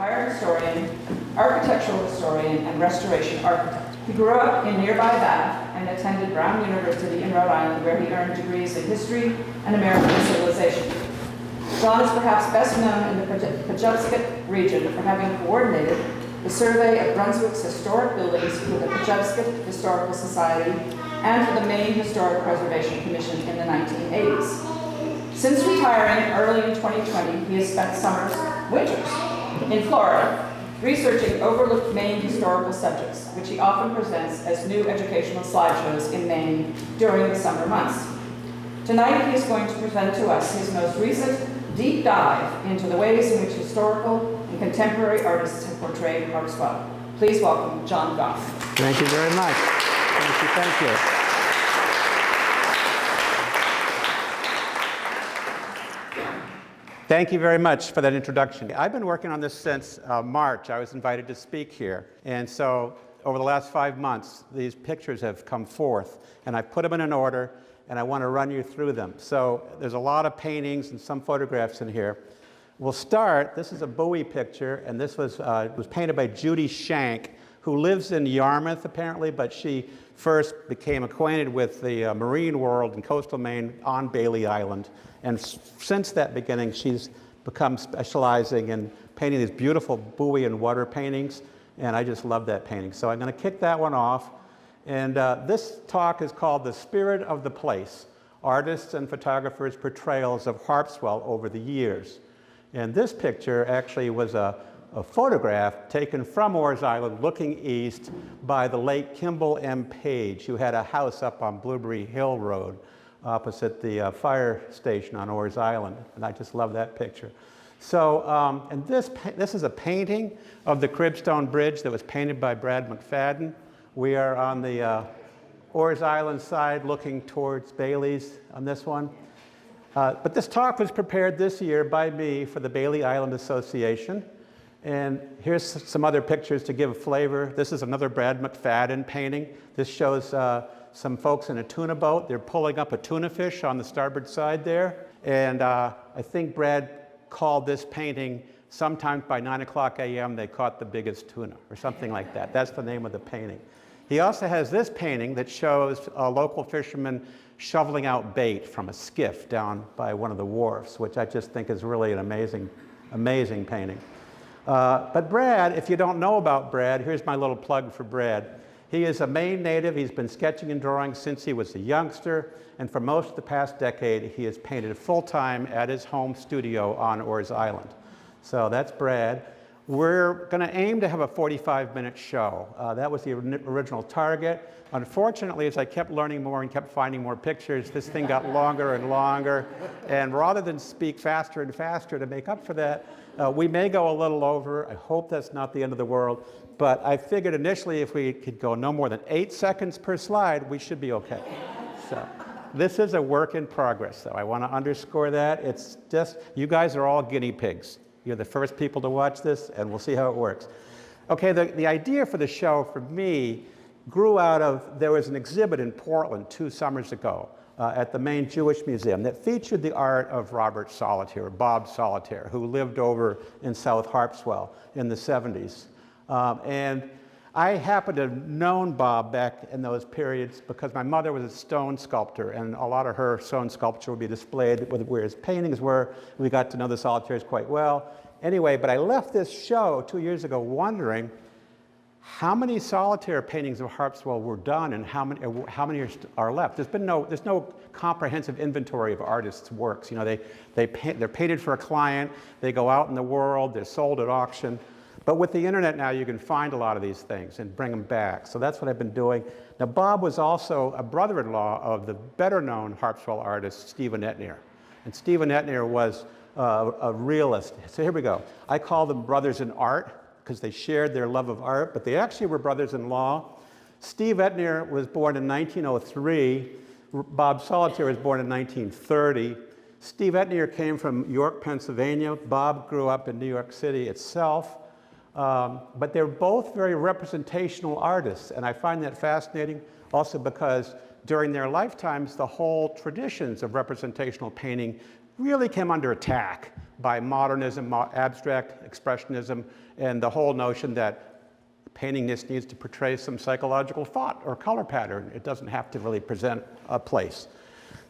retired historian, architectural historian, and restoration architect. He grew up in nearby Bath and attended Brown University in Rhode Island, where he earned degrees in history and American civilization. John is perhaps best known in the Pejubscot region for having coordinated the survey of Brunswick's historic buildings for the Pejubscot Historical Society and for the Maine Historic Preservation Commission in the 1980s. Since retiring early in 2020, he has spent winters in Florida, researching overlooked Maine historical subjects, which he often presents as new educational slideshows in Maine during the summer months. Tonight, he is going to present to us his most recent deep dive into the ways in which historical and contemporary artists have portrayed Harpswell. Please welcome John Goff. Thank you very much. Thank you, thank you. Thank you very much for that introduction. I've been working on this since March. I was invited to speak here. And so over the last 5 months, these pictures have come forth, and I put them in an order, and I want to run you through them. So there's a lot of paintings and some photographs in here. We'll start, this is a Bowie picture, and this was painted by Judy Shank, who lives in Yarmouth apparently, but she first became acquainted with the marine world in coastal Maine on Bailey Island. And since that beginning, she's become specializing in painting these beautiful buoy and water paintings, and I just love that painting. So I'm going to kick that one off. And this talk is called The Spirit of the Place, Artists and Photographers' Portrayals of Harpswell Over the Years. And this picture actually was a photograph taken from Orr's Island looking east by the late Kimball M. Page, who had a house up on Blueberry Hill Road opposite the fire station on Orr's Island, and I just love that picture. So, and this is a painting of the Cribstone Bridge that was painted by Brad McFadden. We are on the Orr's Island side looking towards Bailey's on this one. But this talk was prepared this year by me for the Bailey Island Association. And here's some other pictures to give a flavor. This is another Brad McFadden painting. This shows some folks in a tuna boat. They're pulling up a tuna fish on the starboard side there. And I think Brad called this painting, sometime by 9 o'clock a.m. they caught the biggest tuna, or something like that. That's the name of the painting. He also has this painting that shows a local fisherman shoveling out bait from a skiff down by one of the wharfs, which I just think is really an amazing, amazing painting. But Brad, if you don't know about Brad, here's my little plug for Brad. He is a Maine native. He's been sketching and drawing since he was a youngster, and for most of the past decade, he has painted full-time at his home studio on Orr's Island. So that's Brad. We're going to aim to have a 45-minute show. That was the original target. Unfortunately, as I kept learning more and kept finding more pictures, this thing got longer and longer. And rather than speak faster and faster to make up for that, we may go a little over. I hope that's not the end of the world. But I figured initially if we could go no more than 8 seconds per slide, we should be okay. So this is a work in progress, though. I want to underscore that. It's just, you guys are all guinea pigs. You're the first people to watch this, and we'll see how it works. Okay, the idea for the show for me grew out of, there was an exhibit in Portland 2 summers ago at the Maine Jewish Museum that featured the art of Robert Solitaire, Bob Solitaire, who lived over in South Harpswell in the 70s. And I happen to have known Bob back in those periods because my mother was a stone sculptor, and a lot of her stone sculpture would be displayed where his paintings were. We got to know the Solitaires quite well. Anyway, but I left this show 2 years ago wondering how many Solitaire paintings of Harpswell were done and how many are left. There's no comprehensive inventory of artists' works. You know, they're painted for a client, they go out in the world, they're sold at auction. But with the internet now, you can find a lot of these things and bring them back. So that's what I've been doing. Now, Bob was also a brother-in-law of the better-known Harpswell artist, Stephen Etnier. And Stephen Etnier was a realist. So here we go. I call them brothers in art because they shared their love of art, but they actually were brothers-in-law. Steve Etnier was born in 1903. Bob Solitaire was born in 1930. Steve Etnier came from York, Pennsylvania. Bob grew up in New York City itself. But they're both very representational artists, and I find that fascinating also because during their lifetimes, the whole traditions of representational painting really came under attack by modernism, abstract expressionism, and the whole notion that painting this needs to portray some psychological thought or color pattern. It doesn't have to really present a place.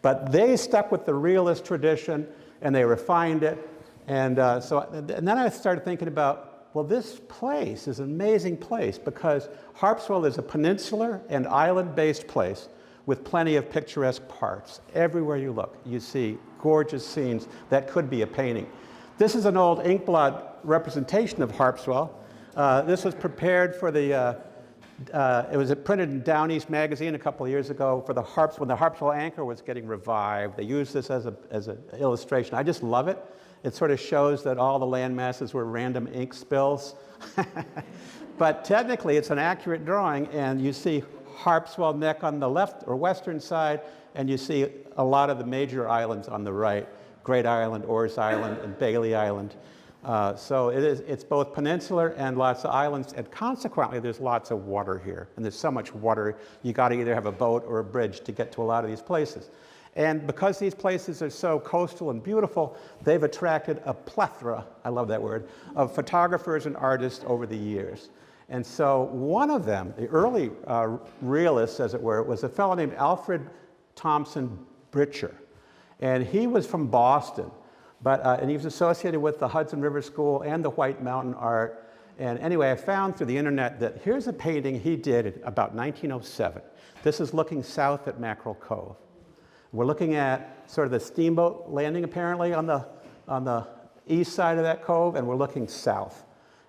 But they stuck with the realist tradition and they refined it. And then I started thinking about, well, this place is an amazing place because Harpswell is a peninsular and island-based place with plenty of picturesque parts. Everywhere you look, you see gorgeous scenes that could be a painting. This is an old inkblot representation of Harpswell. This was prepared for the, it was printed in Down East magazine a couple of years ago for the when the Harpswell anchor was getting revived. They used this as an illustration. I just love it. It sort of shows that all the land masses were random ink spills. But technically, it's an accurate drawing, and you see Harpswell Neck on the left or western side, and you see a lot of the major islands on the right, Great Island, Orr's Island, and Bailey Island. So it's both peninsular and lots of islands, and consequently there's lots of water here. And there's so much water, you got to either have a boat or a bridge to get to a lot of these places. And because these places are so coastal and beautiful, they've attracted a plethora, I love that word, of photographers and artists over the years. And so one of them, the early realists, as it were, was a fellow named Alfred Thompson Britcher. And he was from Boston, and he was associated with the Hudson River School and the White Mountain Art. And anyway, I found through the internet that here's a painting he did in about 1907. This is looking south at Mackerel Cove. We're looking at sort of the steamboat landing apparently on the east side of that cove, and we're looking south.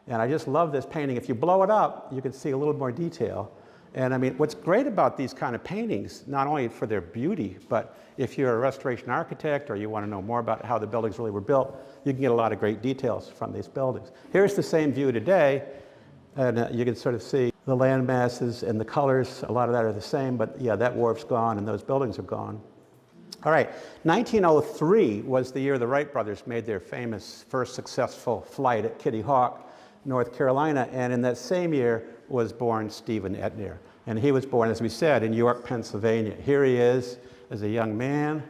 And I just love this painting. If you blow it up, you can see a little more detail. And I mean, what's great about these kind of paintings, not only for their beauty, but if you're a restoration architect or you want to know more about how the buildings really were built, you can get a lot of great details from these buildings. Here's the same view today, and you can sort of see the land masses and the colors. A lot of that are the same, but yeah, that wharf's gone and those buildings are gone. All right, 1903 was the year the Wright brothers made their famous first successful flight at Kitty Hawk, North Carolina, and in that same year was born Stephen Etnier. And he was born, as we said, in York, Pennsylvania. Here he is as a young man.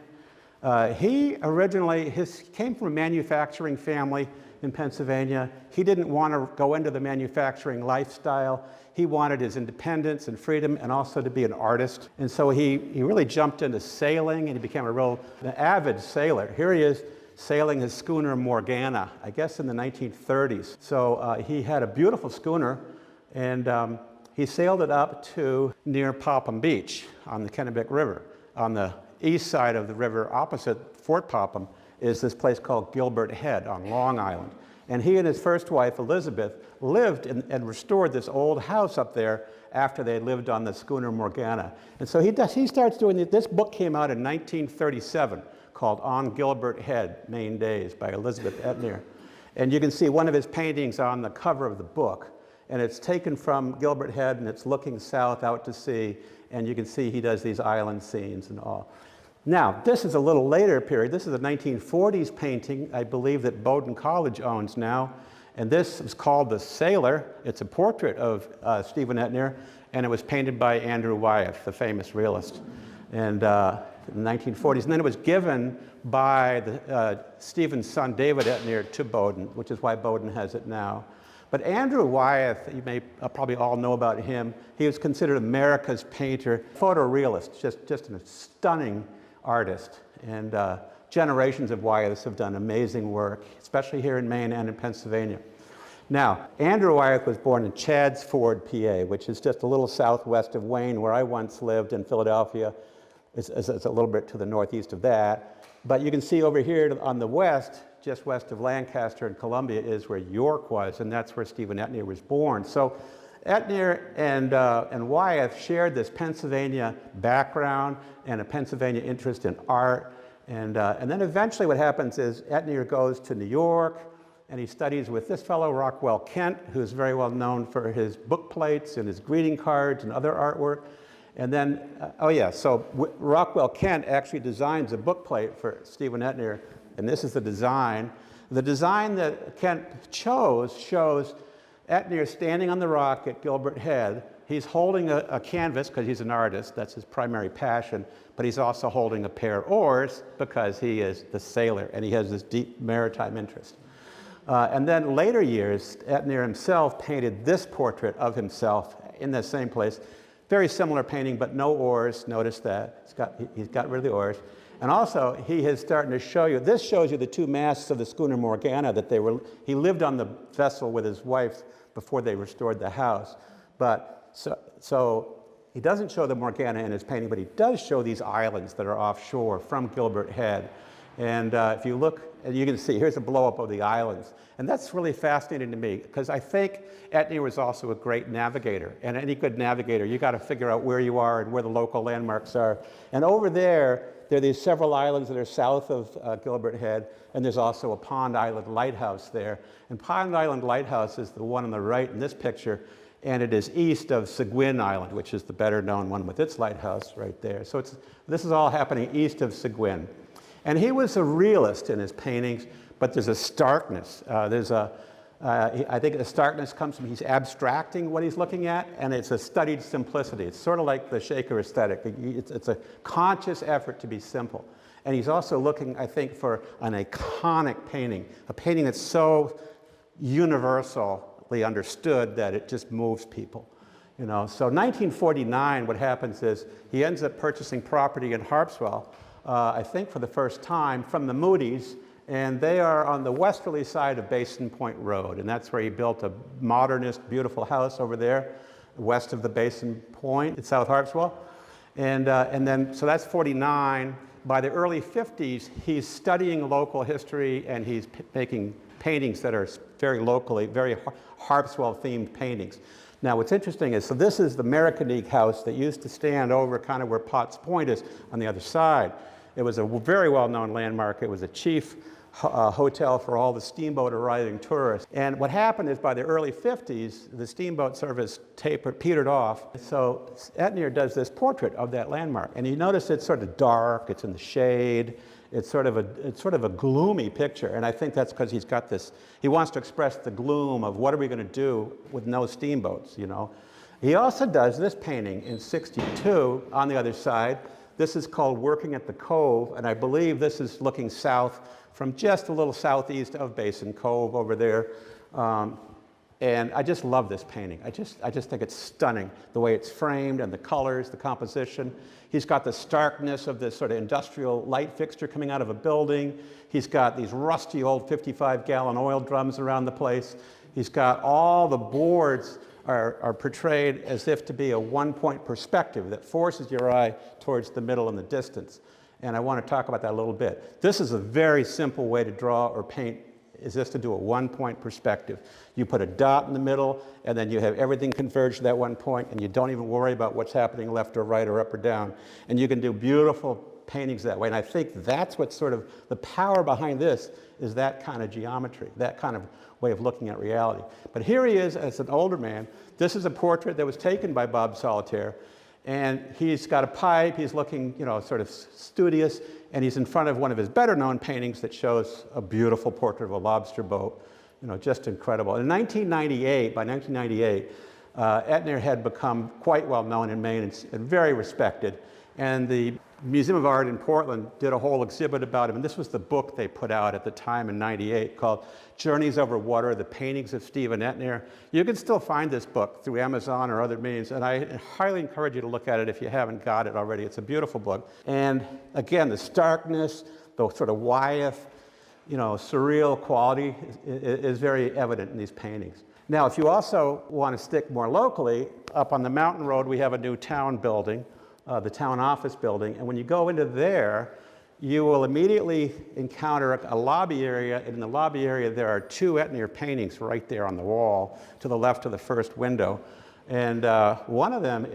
He originally came from a manufacturing family in Pennsylvania. He didn't want to go into the manufacturing lifestyle. He wanted his independence and freedom and also to be an artist. And so he really jumped into sailing and he became an avid sailor. Here he is sailing his schooner Morgana, I guess in the 1930s. So he had a beautiful schooner and he sailed it up to near Popham Beach on the Kennebec River. On the east side of the river opposite Fort Popham is this place called Gilbert Head on Long Island. And he and his first wife, Elizabeth, lived and restored this old house up there after they lived on the schooner Morgana. And so he starts doing this book came out in 1937 called On Gilbert Head, Maine Days by Elizabeth Etnier. And you can see one of his paintings on the cover of the book. And it's taken from Gilbert Head and it's looking south out to sea. And you can see he does these island scenes and all. Now, this is a little later period. This is a 1940s painting, I believe, that Bowdoin College owns now. And this is called The Sailor. It's a portrait of Stephen Etnier, and it was painted by Andrew Wyeth, the famous realist, and in the 1940s. And then it was given by Stephen's son, David Etnier, to Bowdoin, which is why Bowdoin has it now. But Andrew Wyeth, you may probably all know about him. He was considered America's painter, photorealist, just a stunning artist. And generations of Wyeths have done amazing work, especially here in Maine and in Pennsylvania. Now, Andrew Wyeth was born in Chadds Ford, PA, which is just a little southwest of Wayne, where I once lived in Philadelphia. It's a little bit to the northeast of that. But you can see over here on the west, just west of Lancaster and Columbia, is where York was, and that's where Stephen Etnier was born. So Etnier and Wyeth shared this Pennsylvania background and a Pennsylvania interest in art. And then eventually what happens is Etnier goes to New York and he studies with this fellow, Rockwell Kent, who's very well known for his book plates and his greeting cards and other artwork. And then, so Rockwell Kent actually designs a book plate for Stephen Etnier, and this is the design. The design that Kent chose shows Etnier standing on the rock at Gilbert Head. He's holding a canvas because he's an artist, that's his primary passion, but he's also holding a pair of oars because he is the sailor and he has this deep maritime interest. And then later years, Etnier himself painted this portrait of himself in the same place. Very similar painting, but no oars. Notice that. He's got rid of the oars. And also, he is starting to show you, this shows you the two masts of the schooner Morgana that he lived on the vessel with his wife before they restored the house. But so he doesn't show the Morgana in his painting, but he does show these islands that are offshore from Gilbert Head. And if you look, and you can see, here's a blow-up of the islands. And that's really fascinating to me, because I think Etnier was also a great navigator. And any good navigator, you got to figure out where you are and where the local landmarks are. And over there are these several islands that are south of Gilbert Head, and there's also a Pond Island lighthouse there. And Pond Island lighthouse is the one on the right in this picture, and it is east of Seguin Island, which is the better known one with its lighthouse right there. So this is all happening east of Seguin. And he was a realist in his paintings, but there's a starkness. I think the starkness comes from he's abstracting what he's looking at, and it's a studied simplicity. It's sort of like the Shaker aesthetic. It's a conscious effort to be simple. And he's also looking, I think, for an iconic painting, a painting that's so universally understood that it just moves people. You know, so 1949, what happens is he ends up purchasing property in Harpswell, I think for the first time, from the Moody's, and they are on the westerly side of Basin Point Road, and that's where he built a modernist, beautiful house over there, west of the Basin Point at South Harpswell. And then, so that's 49. By the early 50s, he's studying local history, and he's making paintings that are very locally, very Harpswell-themed paintings. Now, what's interesting is, so this is the Americanique house that used to stand over kind of where Potts Point is on the other side. It was a very well-known landmark. It was a chief hotel for all the steamboat arriving tourists. And what happened is by the early 50s, the steamboat service petered off. So Etnier does this portrait of that landmark. And you notice it's sort of dark, it's in the shade, it's sort of a gloomy picture. And I think that's because he's got this, he wants to express the gloom of what are we going to do with no steamboats, you know. He also does this painting in '62 on the other side. This is called Working at the Cove, and I believe this is looking south from just a little southeast of Basin Cove over there. And I just love this painting. I just think it's stunning, the way it's framed and the colors, the composition. He's got the starkness of this sort of industrial light fixture coming out of a building. He's got these rusty old 55-gallon oil drums around the place. He's got all the boards are portrayed as if to be a one-point perspective that forces your eye towards the middle and the distance. And I want to talk about that a little bit. This is a very simple way to draw or paint, is just to do a one-point perspective. You put a dot in the middle, and then you have everything converge to that one point, and you don't even worry about what's happening left or right or up or down. And you can do beautiful paintings that way. And I think that's what sort of the power behind this is, that kind of geometry, that kind of way of looking at reality. But here he is as an older man. This is a portrait that was taken by Bob Solitaire, and he's got a pipe, he's looking, you know, sort of studious, and he's in front of one of his better known paintings that shows a beautiful portrait of a lobster boat, you know, just incredible. In 1998, by 1998, Etnier had become quite well known in Maine and very respected, and the Museum of Art in Portland did a whole exhibit about him, and this was the book they put out at the time in '98 called Journeys Over Water, The Paintings of Stephen Etnier. You can still find this book through Amazon or other means, and I highly encourage you to look at it if you haven't got it already. It's a beautiful book. And again, the starkness, the sort of Wyeth, you know, surreal quality is very evident in these paintings. Now, if you also want to stick more locally, up on the mountain road we have a new town building, the town office building, and when you go into there, you will immediately encounter a lobby area, and in the lobby area there are two Etnier paintings right there on the wall to the left of the first window. And one of them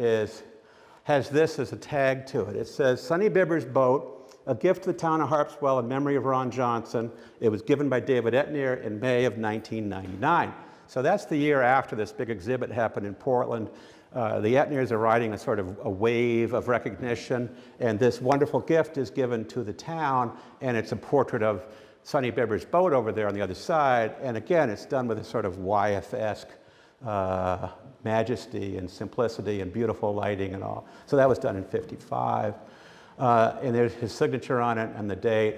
has this as a tag to it. It says, Sonny Bibber's Boat, a gift to the town of Harpswell in memory of Ron Johnson. It was given by David Etnier in May of 1999. So that's the year after this big exhibit happened in Portland. The Etniers are riding a sort of a wave of recognition, and this wonderful gift is given to the town, and it's a portrait of Sonny Bibber's boat over there on the other side, and again, it's done with a sort of Wyeth-esque majesty and simplicity and beautiful lighting and all. So that was done in 55. And there's his signature on it and the date.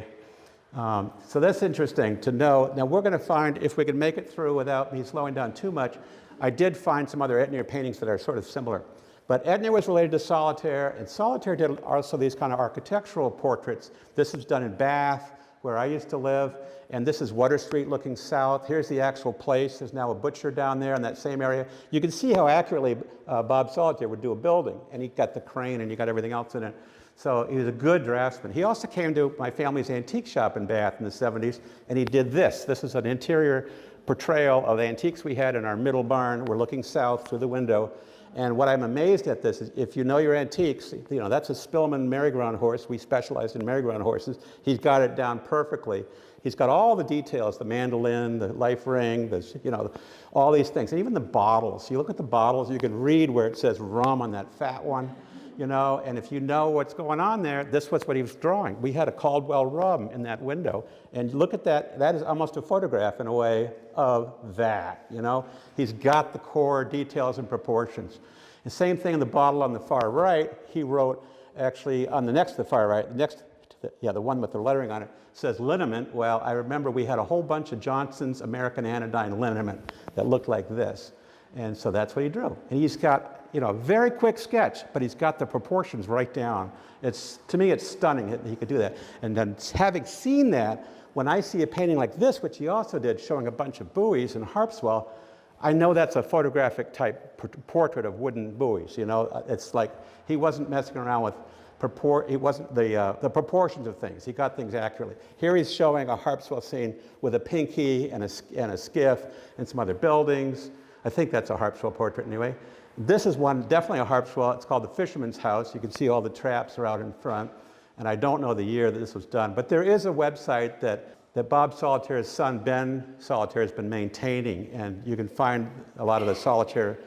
So that's interesting to know. Now we're going to find, if we can make it through without me slowing down too much, I did find some other Etnier paintings that are sort of similar. But Etnier was related to Solitaire, and Solitaire did also these kind of architectural portraits. This was done in Bath, where I used to live, and this is Water Street looking south. Here's the actual place. There's now a butcher down there in that same area. You can see how accurately Bob Solitaire would do a building, and he got the crane and you got everything else in it. So he was a good draftsman. He also came to my family's antique shop in Bath in the 70s, and he did this. This is an interior portrayal of the antiques we had in our middle barn. We're looking south through the window. And what I'm amazed at this is, if you know your antiques, you know, that's a Spillman merry-go-round horse. We specialize in merry-go-round horses. He's got it down perfectly. He's got all the details, the mandolin, the life ring, you know, all these things. And even the bottles. You look at the bottles, you can read where it says rum on that fat one, you know, and if you know what's going on there, this was what he was drawing. We had a Caldwell rum in that window. And look at that. That is almost a photograph in a way of that, you know. He's got the core details and proportions. The same thing in the bottle on the far right. He wrote, actually, on the next to the far right, the one with the lettering on it, says liniment. Well, I remember we had a whole bunch of Johnson's American Anodyne liniment that looked like this. And so that's what he drew. And he's got, you know, a very quick sketch, but he's got the proportions right down. To me, it's stunning that he could do that. And then having seen that, when I see a painting like this, which he also did, showing a bunch of buoys in Harpswell, I know that's a photographic type portrait of wooden buoys. You know, it's like he wasn't messing around with the proportions of things. He got things accurately. Here he's showing a Harpswell scene with a pinky and a skiff and some other buildings. I think that's a Harpswell portrait anyway. This is one, definitely a Harpswell. It's called the Fisherman's House. You can see all the traps are out in front. And I don't know the year that this was done, but there is a website that Bob Solitaire's son, Ben Solitaire, has been maintaining, and you can find a lot of the Solitaire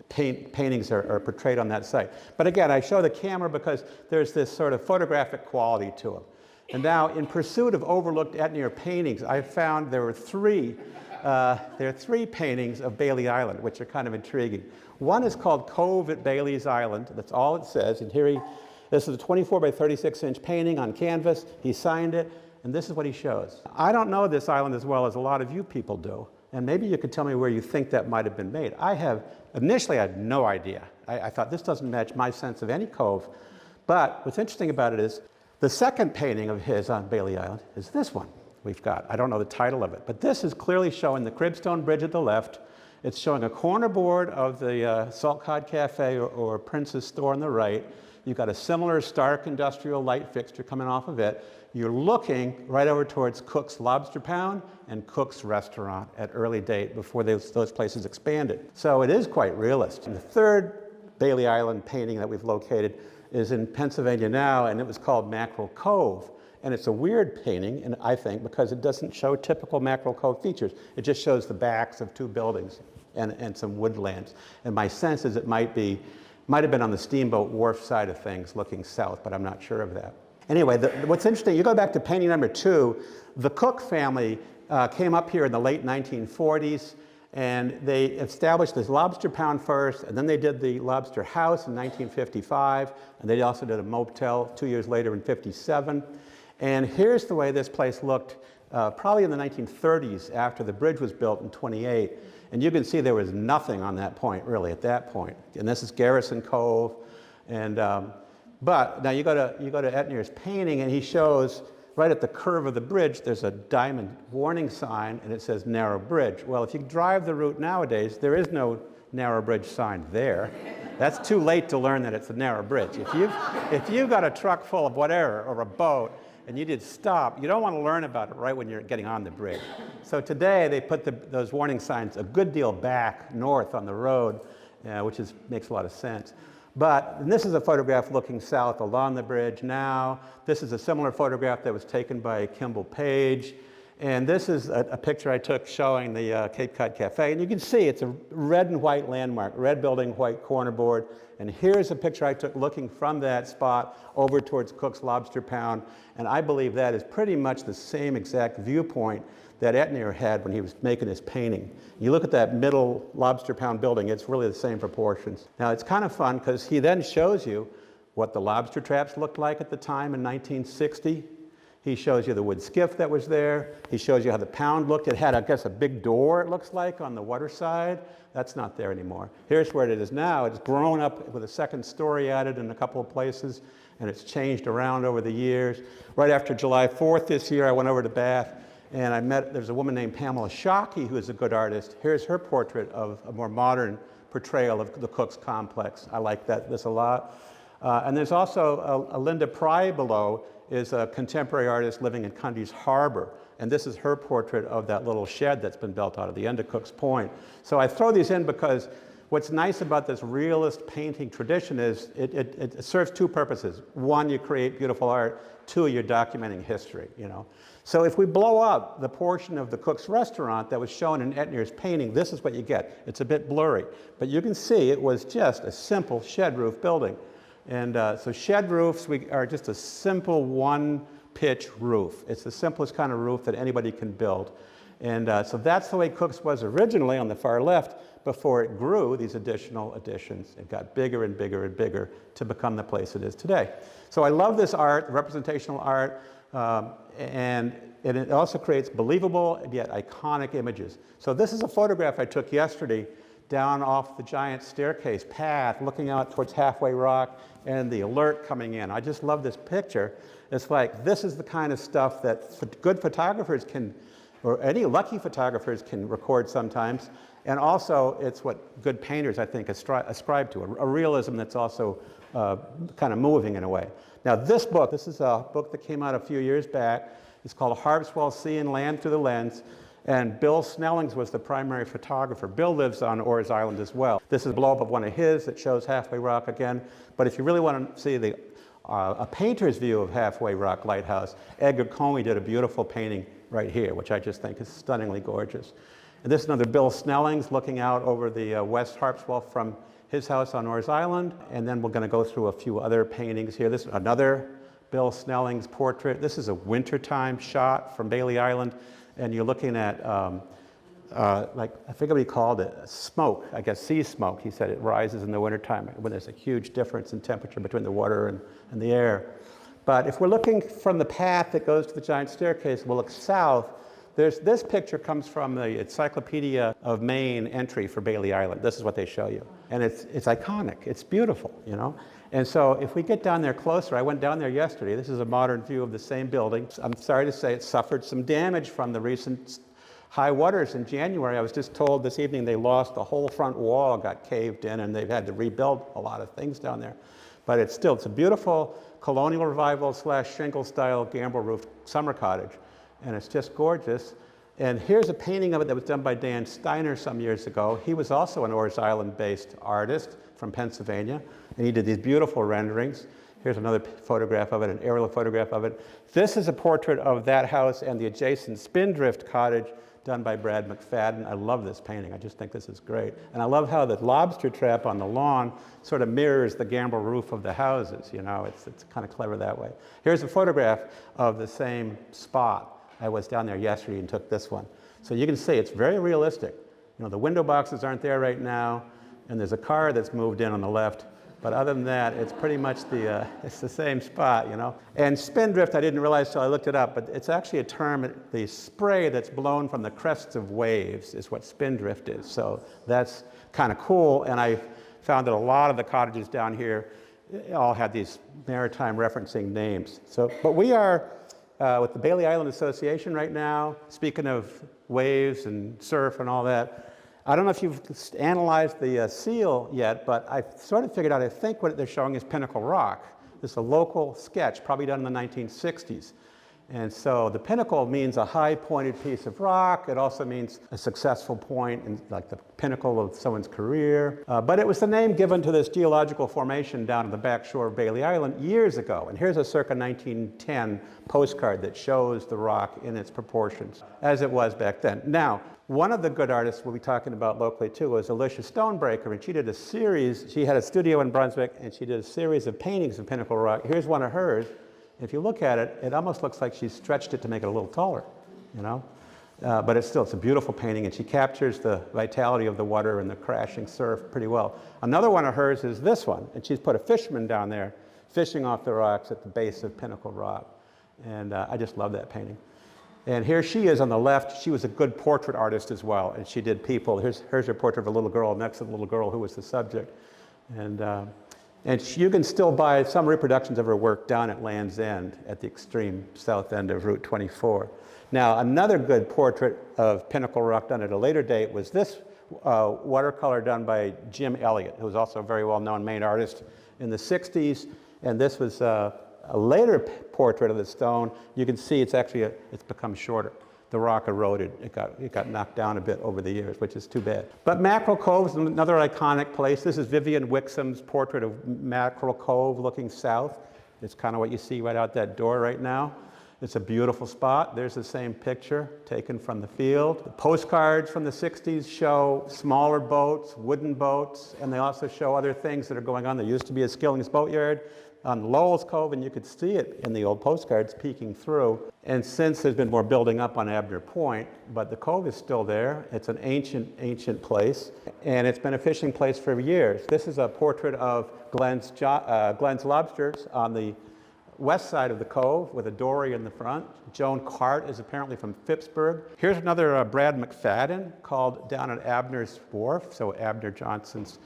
paintings are portrayed on that site. But again, I show the camera because there's this sort of photographic quality to them. And now, in pursuit of overlooked Etnier paintings, I found there are three paintings of Bailey Island, which are kind of intriguing. One is called Cove at Bailey's Island. That's all it says. And here this is a 24 by 36 inch painting on canvas. He signed it, and this is what he shows. I don't know this island as well as a lot of you people do, and maybe you could tell me where you think that might have been made. Initially I had no idea. I thought this doesn't match my sense of any cove, but what's interesting about it is the second painting of his on Bailey Island is this one we've got. I don't know the title of it, but this is clearly showing the Cribstone Bridge at the left. It's showing a corner board of the Salt Cod Cafe or Prince's store on the right. You've got a similar Stark industrial light fixture coming off of it. You're looking right over towards Cook's Lobster Pound and Cook's Restaurant at early date before those places expanded. So it is quite realist. And the third Bailey Island painting that we've located is in Pennsylvania now, and it was called Mackerel Cove. And it's a weird painting, and I think, because it doesn't show typical Mackerel Cove features. It just shows the backs of two buildings and some woodlands. And my sense is it might have been on the Steamboat Wharf side of things looking south, but I'm not sure of that. Anyway, what's interesting, you go back to painting number 2, the Cook family came up here in the late 1940s, and they established this lobster pound first, and then they did the lobster house in 1955, and they also did a motel 2 years later in 57. And here's the way this place looked probably in the 1930s after the bridge was built in 28. And you can see there was nothing on that point, really, at that point. And this is Garrison Cove. And, but now you go to Etnier's painting, and he shows right at the curve of the bridge, there's a diamond warning sign, and it says narrow bridge. Well, if you drive the route nowadays, there is no narrow bridge sign there. That's too late to learn that it's a narrow bridge. If you've got a truck full of whatever, or a boat, and you did stop, you don't want to learn about it right when you're getting on the bridge. So today they put those warning signs a good deal back north on the road, which makes a lot of sense. And this is a photograph looking south along the bridge now. This is a similar photograph that was taken by Kimball Page. And this is a picture I took showing the Cape Cod Cafe. And you can see it's a red and white landmark, red building, white corner board. And here's a picture I took looking from that spot over towards Cook's Lobster Pound. And I believe that is pretty much the same exact viewpoint that Etnier had when he was making his painting. You look at that middle lobster pound building, it's really the same proportions. Now it's kind of fun because he then shows you what the lobster traps looked like at the time in 1960. He shows you the wood skiff that was there. He shows you how the pound looked. It had, I guess, a big door, it looks like, on the water side. That's not there anymore. Here's where it is now. It's grown up with a second story added in a couple of places, and it's changed around over the years. Right after July 4th this year, I went over to Bath, and there's a woman named Pamela Shockey, who is a good artist. Here's her portrait of a more modern portrayal of the Cook's complex. I like this a lot. And there's also a Linda Pry below, is a contemporary artist living in Cundy's Harbor. And this is her portrait of that little shed that's been built out at the end of Cook's Point. So I throw these in because what's nice about this realist painting tradition is it serves two purposes. One, you create beautiful art. Two, you're documenting history, you know. So if we blow up the portion of the Cook's restaurant that was shown in Etnier's painting, this is what you get. It's a bit blurry, but you can see it was just a simple shed roof building. And so shed roofs are just a simple one-pitch roof. It's the simplest kind of roof that anybody can build. And so that's the way Cook's was originally on the far left before it grew these additional additions. It got bigger and bigger and bigger to become the place it is today. So I love this art, representational art, and it also creates believable yet iconic images. So this is a photograph I took yesterday down off the giant staircase path, looking out towards Halfway Rock and the alert coming in. I just love this picture. It's like, this is the kind of stuff that good photographers can, or any lucky photographers can record sometimes. And also, it's what good painters, I think, ascribe to, a realism that's also kind of moving in a way. Now this is a book that came out a few years back. It's called Harpswell, Sea and Land Through the Lens. And Bill Snellings was the primary photographer. Bill lives on Orr's Island as well. This is a blow-up of one of his that shows Halfway Rock again. But if you really want to see a painter's view of Halfway Rock Lighthouse, Edgar Comey did a beautiful painting right here, which I just think is stunningly gorgeous. And this is another Bill Snellings looking out over the West Harpswell from his house on Orr's Island. And then we're going to go through a few other paintings here. This is another Bill Snellings portrait. This is a wintertime shot from Bailey Island. And you're looking at, like, I forget what he called it, smoke, I guess sea smoke. He said it rises in the wintertime when there's a huge difference in temperature between the water and the air. But if we're looking from the path that goes to the giant staircase, we'll look south. This picture comes from the Encyclopedia of Maine entry for Bailey Island. This is what they show you. And it's iconic. It's beautiful, you know. And so if we get down there closer, I went down there yesterday. This is a modern view of the same building. I'm sorry to say it suffered some damage from the recent high waters in January. I was just told this evening they lost the whole front wall, got caved in, and they've had to rebuild a lot of things down there. But it's a beautiful colonial revival / shingle style gambrel roof summer cottage. And it's just gorgeous. And here's a painting of it that was done by Dan Steiner some years ago. He was also an Orr's Island-based artist from Pennsylvania, and he did these beautiful renderings. Here's another photograph of it, an aerial photograph of it. This is a portrait of that house and the adjacent Spindrift cottage done by Brad McFadden. I love this painting. I just think this is great. And I love how the lobster trap on the lawn sort of mirrors the gambrel roof of the houses. You know, it's kind of clever that way. Here's a photograph of the same spot. I was down there yesterday and took this one. So you can see it's very realistic. You know, the window boxes aren't there right now, and there's a car that's moved in on the left. But other than that, it's pretty much it's the same spot, you know. And spindrift, I didn't realize till I looked it up, but it's actually a term, the spray that's blown from the crests of waves is what spindrift is. So that's kind of cool, and I found that a lot of the cottages down here all had these maritime referencing names. So, but we are with the Bailey Island Association right now, speaking of waves and surf and all that. I don't know if you've analyzed the seal yet, but I sort of figured out, I think what they're showing is Pinnacle Rock. This is a local sketch, probably done in the 1960s. And so the pinnacle means a high pointed piece of rock. It also means a successful point in like the pinnacle of someone's career. But it was the name given to this geological formation down on the back shore of Bailey Island years ago. And here's a circa 1910 postcard that shows the rock in its proportions as it was back then. Now, one of the good artists we'll be talking about locally too was Alicia Stonebreaker, and she did a series. She had a studio in Brunswick, and she did a series of paintings of Pinnacle Rock. Here's one of hers. If you look at it, it almost looks like she stretched it to make it a little taller, you know? but it's a beautiful painting, and she captures the vitality of the water and the crashing surf pretty well. Another one of hers is this one, and she's put a fisherman down there fishing off the rocks at the base of Pinnacle Rock. And I just love that painting. And here she is on the left. She was a good portrait artist as well, and she did people. Here's her portrait of a little girl next to the little girl who was the subject. And you can still buy some reproductions of her work down at Land's End at the extreme south end of Route 24. Now, another good portrait of Pinnacle Rock done at a later date was this watercolor done by Jim Elliott, who was also a very well-known Maine artist in the 60s. And this was a later portrait of the stone. You can see it's become shorter. The rock eroded. It got knocked down a bit over the years, which is too bad. But Mackerel Cove is another iconic place. This is Vivian Wixom's portrait of Mackerel Cove looking south. It's kind of what you see right out that door right now. It's a beautiful spot. There's the same picture taken from the field. The postcards from the 60s show smaller boats, wooden boats, and they also show other things that are going on. There used to be a Skilling's Boatyard on Lowell's Cove, and you could see it in the old postcards peeking through. And since there's been more building up on Abner Point, but the cove is still there. It's an ancient place, and it's been a fishing place for years. This is a portrait of Glenn's Lobsters on the west side of the cove with a dory in the front. Joan Cart is apparently from Phippsburg. Here's another Brad McFadden called down at Abner's Wharf, so Abner Johnson's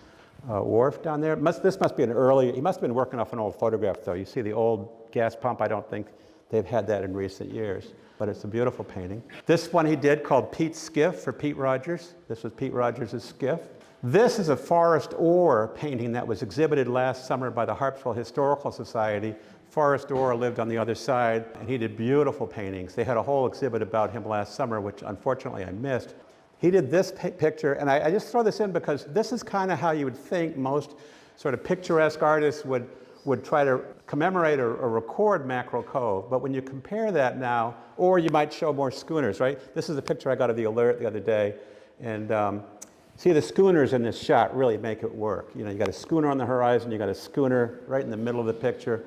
wharf down there. This must be he must have been working off an old photograph though. You see the old gas pump, I don't think they've had that in recent years, but it's a beautiful painting. This one he did called Pete's Skiff for Pete Rogers. This was Pete Rogers' skiff. This is a Forrest Orr painting that was exhibited last summer by the Harpswell Historical Society. Forrest Orr lived on the other side, and he did beautiful paintings. They had a whole exhibit about him last summer, which unfortunately I missed. He did this picture, and I just throw this in because this is kind of how you would think most sort of picturesque artists would try to commemorate or record Mackerel Cove. But when you compare that now, or you might show more schooners, right? This is a picture I got of the Alert the other day, and see the schooners in this shot really make it work. You know, you got a schooner on the horizon, you got a schooner right in the middle of the picture,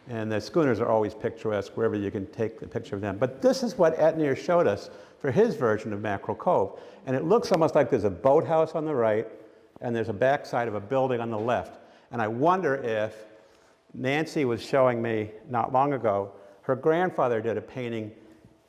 and the schooners are always picturesque wherever you can take the picture of them. But this is what Etnier showed us for his version of Mackerel Cove. And it looks almost like there's a boathouse on the right, and there's a backside of a building on the left. And I wonder if Nancy was showing me not long ago, her grandfather did a painting.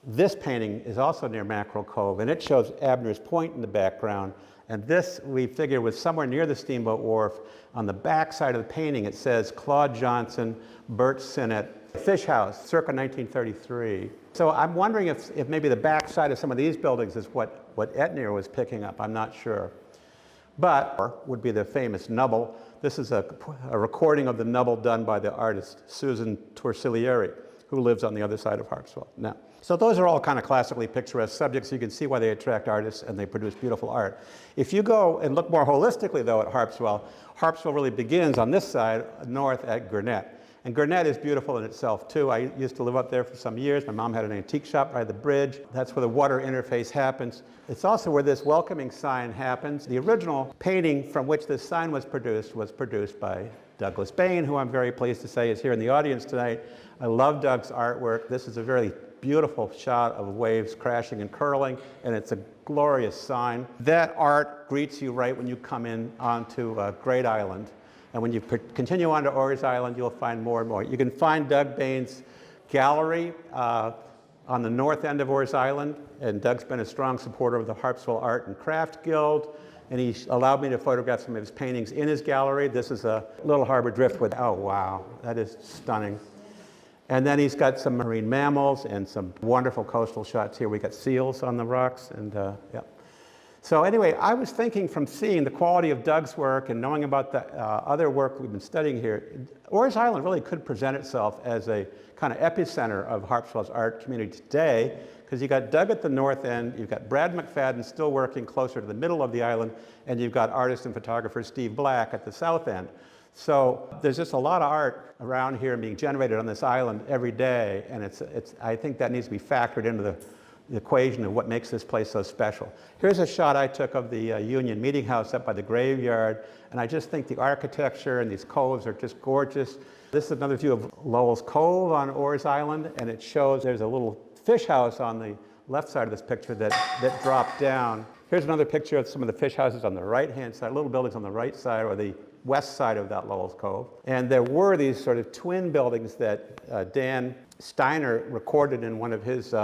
This painting is also near Mackerel Cove, and it shows Abner's Point in the background. And this, we figure, was somewhere near the Steamboat Wharf. On the back side of the painting, it says Claude Johnson, Bert Sinnott, Fish House, circa 1933. So I'm wondering if maybe the back side of some of these buildings is what Etnier was picking up. I'm not sure. But would be the famous Nubble. This is a recording of the Nubble done by the artist Susan Torsiglieri, who lives on the other side of Harpswell now. So those are all kind of classically picturesque subjects. You can see why they attract artists and they produce beautiful art. If you go and look more holistically, though, at Harpswell, Harpswell really begins on this side, north at Gurnett. And Gurnett is beautiful in itself, too. I used to live up there for some years. My mom had an antique shop by the bridge. That's where the water interface happens. It's also where this welcoming sign happens. The original painting from which this sign was produced by Douglas Bain, who I'm very pleased to say is here in the audience tonight. I love Doug's artwork. This is a very beautiful shot of waves crashing and curling, and it's a glorious sign. That art greets you right when you come in onto Great Island. And when you continue on to Orr's Island, you'll find more and more. You can find Doug Bain's gallery on the north end of Orr's Island, and Doug's been a strong supporter of the Harpswell Art and Craft Guild, and he allowed me to photograph some of his paintings in his gallery. This is a Little Harbor Driftwood. Oh, wow, that is stunning. And then he's got some marine mammals and some wonderful coastal shots here. We got seals on the rocks, and yeah. So anyway, I was thinking from seeing the quality of Doug's work and knowing about the other work we've been studying here, Orr's Island really could present itself as a kind of epicenter of Harpswell's art community today, because you've got Doug at the north end, you've got Brad McFadden still working closer to the middle of the island, and you've got artist and photographer Steve Black at the south end. So there's just a lot of art around here being generated on this island every day, and I think that needs to be factored into the equation of what makes this place so special. Here's a shot I took of the Union Meeting House up by the graveyard, and I just think the architecture and these coves are just gorgeous. This is another view of Lowell's Cove on Orr's Island, and it shows there's a little fish house on the left side of this picture that drop down. Here's another picture of some of the fish houses on the right-hand side, little buildings on the right side or the west side of that Lowell's Cove. And there were these sort of twin buildings that Dan Steiner recorded in one of his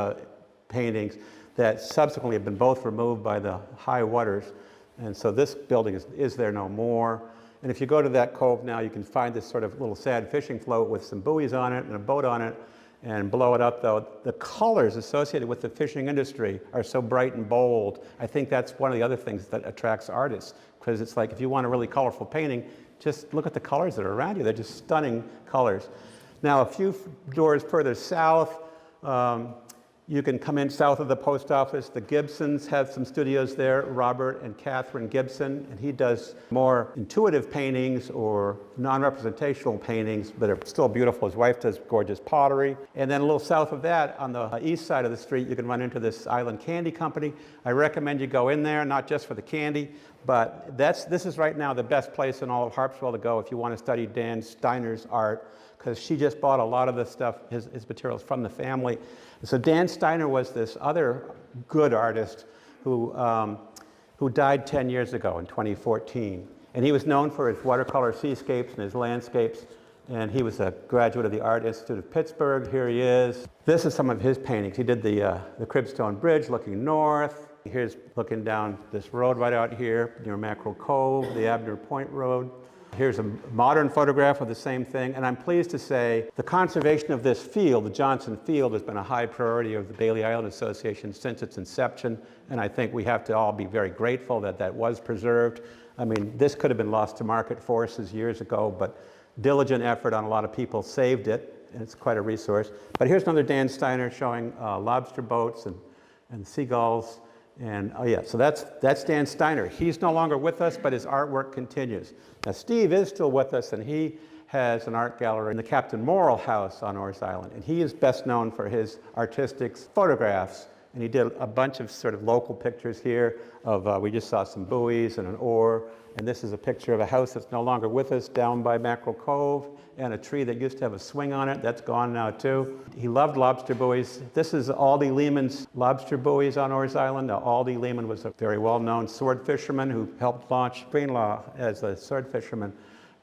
paintings that subsequently have been both removed by the high waters. And so this building is there no more. And if you go to that cove now, you can find this sort of little sad fishing float with some buoys on it and a boat on it. And below it up, though, the colors associated with the fishing industry are so bright and bold. I think that's one of the other things that attracts artists, because it's like if you want a really colorful painting, just look at the colors that are around you. They're just stunning colors. Now, a few doors further south, you can come in south of the post office. The Gibsons have some studios there, Robert and Catherine Gibson, and he does more intuitive paintings or non-representational paintings that are still beautiful. His wife does gorgeous pottery. And then a little south of that, on the east side of the street, you can run into this Island Candy Company. I recommend you go in there, not just for the candy, but this is right now the best place in all of Harpswell to go if you want to study Dan Steiner's art, because she just bought a lot of the stuff, his materials from the family. So Dan Steiner was this other good artist who died 10 years ago in 2014. And he was known for his watercolor seascapes and his landscapes. And he was a graduate of the Art Institute of Pittsburgh. Here he is. This is some of his paintings. He did the Cribstone Bridge looking north. Here's looking down this road right out here near Mackerel Cove, the Abner Point Road. Here's a modern photograph of the same thing, and I'm pleased to say the conservation of this field, the Johnson Field, has been a high priority of the Bailey Island Association since its inception, and I think we have to all be very grateful that that was preserved. I mean, this could have been lost to market forces years ago, but diligent effort on a lot of people saved it, and it's quite a resource. But here's another Dan Steiner showing lobster boats and seagulls. And oh yeah, so that's Dan Steiner. He's no longer with us, but his artwork continues. Now Steve is still with us, and he has an art gallery in the Captain Morrill House on Orr's Island. And he is best known for his artistic photographs. And he did a bunch of sort of local pictures here of, we just saw some buoys and an oar. And this is a picture of a house that's no longer with us down by Mackerel Cove, and a tree that used to have a swing on it. That's gone now too. He loved lobster buoys. This is Aldi Lehman's lobster buoys on Orr's Island. Now, Aldi Lehman was a very well-known sword fisherman who helped launch Greenlaw as a sword fisherman,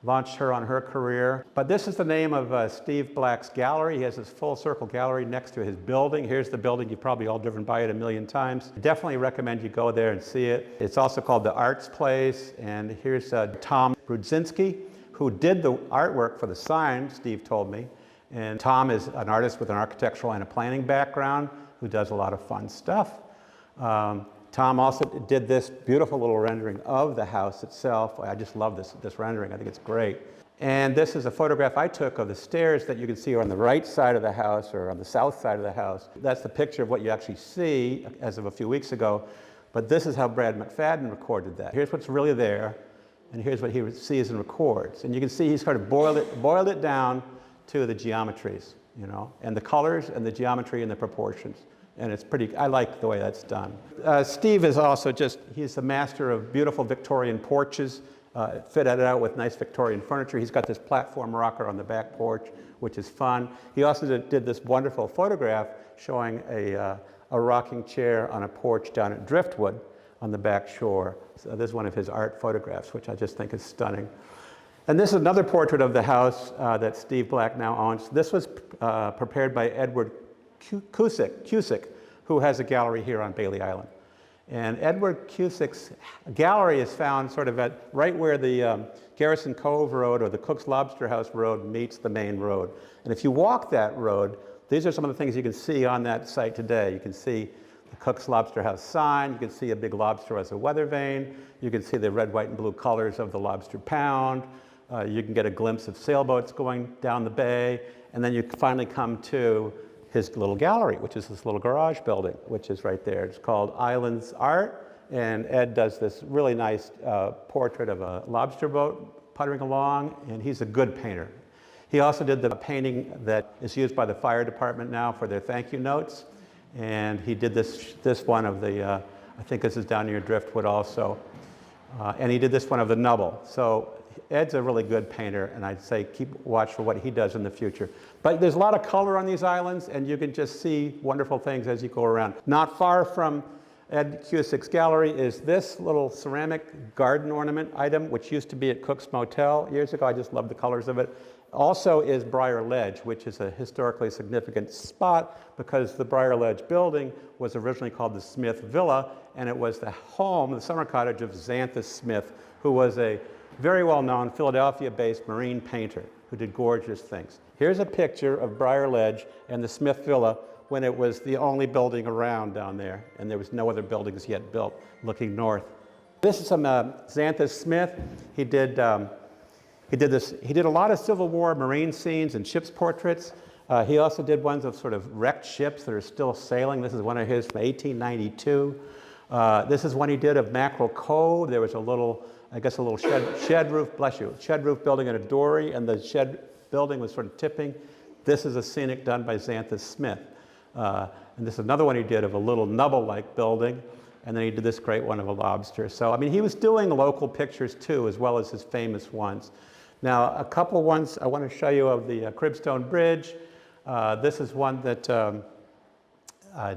launched her on her career. But this is the name of Steve Black's gallery. He has this full circle gallery next to his building. Here's the building. You've probably all driven by it a million times. Definitely recommend you go there and see it. It's also called the Arts Place. And here's Tom Brudzinski, who did the artwork for the sign, Steve told me. And Tom is an artist with an architectural and a planning background who does a lot of fun stuff. Tom also did this beautiful little rendering of the house itself. I just love this rendering. I think it's great. And this is a photograph I took of the stairs that you can see are on the right side of the house or on the south side of the house. That's the picture of what you actually see as of a few weeks ago. But this is how Brad McFadden recorded that. Here's what's really there, and here's what he sees and records. And you can see he's sort of boiled it down to the geometries, you know, and the colors and the geometry and the proportions. And it's pretty, I like the way that's done. Steve is also he's the master of beautiful Victorian porches, fitted out with nice Victorian furniture. He's got this platform rocker on the back porch, which is fun. He also did this wonderful photograph showing a rocking chair on a porch down at Driftwood on the back shore. So this is one of his art photographs, which I just think is stunning. And this is another portrait of the house that Steve Black now owns. This was prepared by Edward Cusick, who has a gallery here on Bailey Island. And Edward Cusick's gallery is found sort of right where the Garrison Cove Road or the Cook's Lobster House Road meets the main road. And if you walk that road, these are some of the things you can see on that site today. You can see the Cook's Lobster House sign. You can see a big lobster as a weather vane. You can see the red, white, and blue colors of the lobster pound. You can get a glimpse of sailboats going down the bay. And then you finally come to his little gallery, which is this little garage building, which is right there. It's called Islands Art, and Ed does this really nice portrait of a lobster boat puttering along, and he's a good painter. He also did the painting that is used by the fire department now for their thank you notes, and he did this one of the, I think this is down near Driftwood also. And he did this one of the Nubble. So Ed's a really good painter, and I'd say keep watch for what he does in the future. But there's a lot of color on these islands, and you can just see wonderful things as you go around. Not far from Ed Cusick's gallery is this little ceramic garden ornament item, which used to be at Cook's Motel years ago. I just love the colors of it. Also is Briar Ledge, which is a historically significant spot because the Briar Ledge building was originally called the Smith Villa, and it was the home, the summer cottage of Xanthus Smith, who was a very well-known Philadelphia-based marine painter who did gorgeous things. Here's a picture of Briar Ledge and the Smith Villa when it was the only building around down there, and there was no other buildings yet built looking north. This is some Xanthus Smith. He did a lot of Civil War marine scenes and ships portraits. He also did ones of sort of wrecked ships that are still sailing. This is one of his from 1892. This is one he did of Mackerel Cove. There was a little shed roof building in a dory, and the shed building was sort of tipping. This is a scenic done by Xanthus Smith. And this is another one he did of a little Nubble-like building, and then he did this great one of a lobster. So, I mean, he was doing local pictures too, as well as his famous ones. Now, a couple ones I want to show you of the Cribstone Bridge. This is one that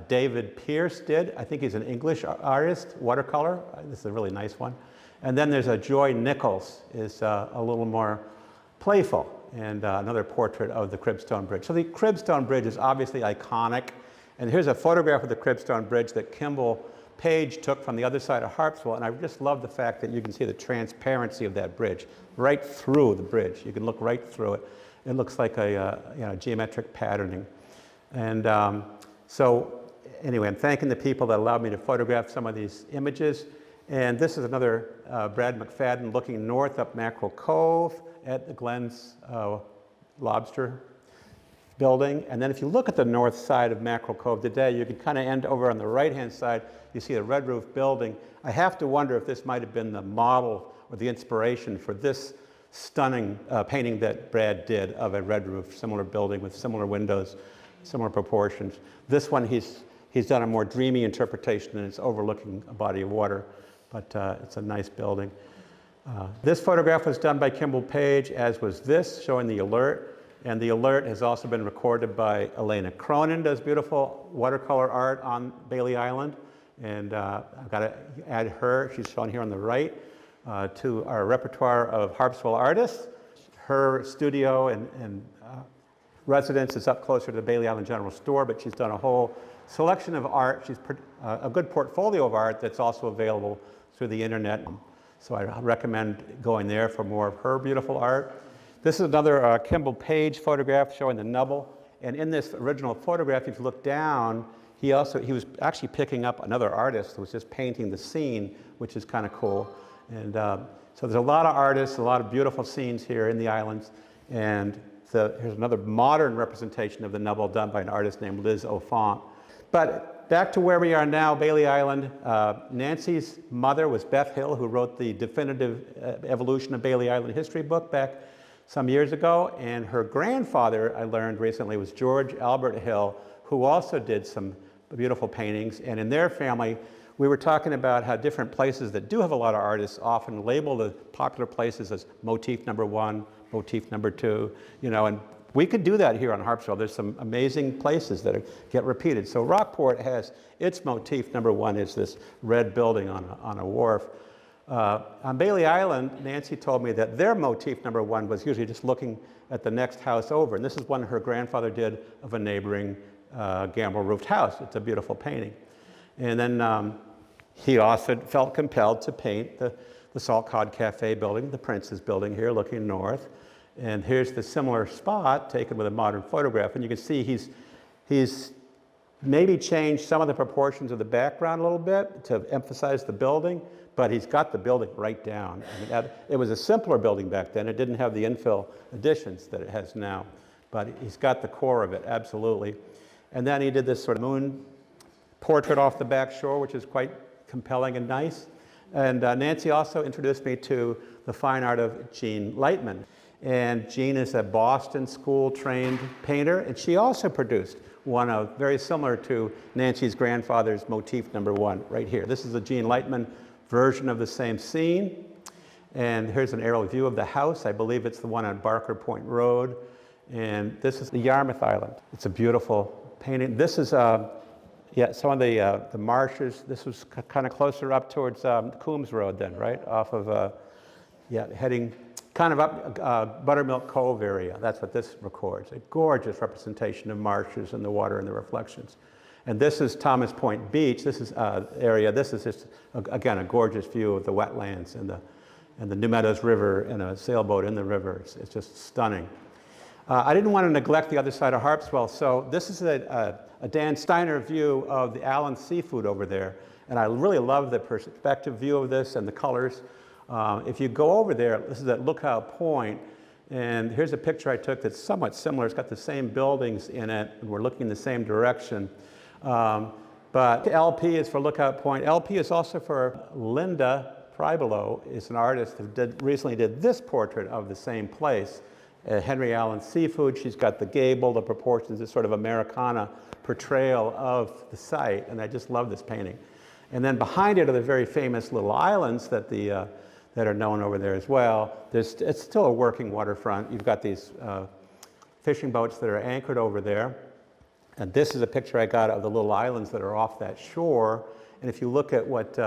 David Pierce did. I think he's an English artist, watercolor. This is a really nice one. And then there's a Joy Nichols, is a little more playful, and another portrait of the Cribstone Bridge. So the Cribstone Bridge is obviously iconic. And here's a photograph of the Cribstone Bridge that Kimball Page took from the other side of Harpswell. And I just love the fact that you can see the transparency of that bridge right through the bridge. You can look right through it. It looks like a geometric patterning. And so anyway, I'm thanking the people that allowed me to photograph some of these images. And this is another Brad McFadden looking north up Mackerel Cove at the Glenn's Lobster building. And then if you look at the north side of Mackerel Cove today, you can kind of end over on the right-hand side. You see a red roof building. I have to wonder if this might have been the model or the inspiration for this stunning painting that Brad did of a red roof, similar building with similar windows, similar proportions. This one, he's done a more dreamy interpretation, and it's overlooking a body of water, but it's a nice building. This photograph was done by Kimball Page, as was this, showing the Alert. And the Alert has also been recorded by Elena Cronin, does beautiful watercolor art on Bailey Island. And I've got to add her, she's shown here on the right, to our repertoire of Harpswell artists. Her studio and residence is up closer to the Bailey Island General Store, but she's done a whole selection of art. She's a good portfolio of art that's also available through the internet. So I recommend going there for more of her beautiful art. This is another Kimball Page photograph showing the Nubble. And in this original photograph, if you look down, he was actually picking up another artist who was just painting the scene, which is kind of cool. And so there's a lot of artists, a lot of beautiful scenes here in the islands. And here's another modern representation of the Nubble done by an artist named Liz O'Font. But back to where we are now, Bailey Island. Nancy's mother was Beth Hill, who wrote the definitive evolution of Bailey Island history book back some years ago. And her grandfather, I learned recently, was George Albert Hill, who also did some beautiful paintings. And in their family, we were talking about how different places that do have a lot of artists often label the popular places as motif number 1, motif number 2, and we could do that here on Harpswell. There's some amazing places that get repeated. So Rockport has its motif number 1 is this red building on a wharf. On Bailey Island, Nancy told me that their motif number 1 was usually just looking at the next house over. And this is one her grandfather did of a neighboring gambrel-roofed house. It's a beautiful painting. And then he also felt compelled to paint the Salt Cod Cafe building, the Prince's building here looking north. And here's the similar spot taken with a modern photograph. And you can see he's maybe changed some of the proportions of the background a little bit to emphasize the building, but he's got the building right down. I mean, it was a simpler building back then. It didn't have the infill additions that it has now, but he's got the core of it, absolutely. And then he did this sort of moon portrait off the back shore, which is quite compelling and nice. And Nancy also introduced me to the fine art of Jean Lightman. And Jean is a Boston school-trained painter, and she also produced one very similar to Nancy's grandfather's motif number 1 right here. This is a Jean Lightman version of the same scene. And here's an aerial view of the house. I believe it's the one on Barker Point Road. And this is the Yarmouth Island. It's a beautiful painting. This is yeah, some of the marshes. This was kind of closer up towards Coombs Road then, right? Off of, yeah, heading kind of up Buttermilk Cove area. That's what this records. A gorgeous representation of marshes and the water and the reflections. And this is Thomas Point Beach. This is area. This is just, again, a gorgeous view of the wetlands and the New Meadows River and a sailboat in the river. It's just stunning. I didn't want to neglect the other side of Harpswell, so this is a Dan Steiner view of the Allen Seafood over there. And I really love the perspective view of this and the colors. If you go over there, this is at Lookout Point, and here's a picture I took that's somewhat similar. It's got the same buildings in it, and we're looking in the same direction. But LP is for Lookout Point. LP is also for Linda Pribolo, is an artist who recently did this portrait of the same place, Henry Allen Seafood. She's got the gable, the proportions, this sort of Americana portrayal of the site, and I just love this painting. And then behind it are the very famous little islands that that are known over there as well. It's still a working waterfront. You've got these fishing boats that are anchored over there. And this is a picture I got of the little islands that are off that shore. And if you look at what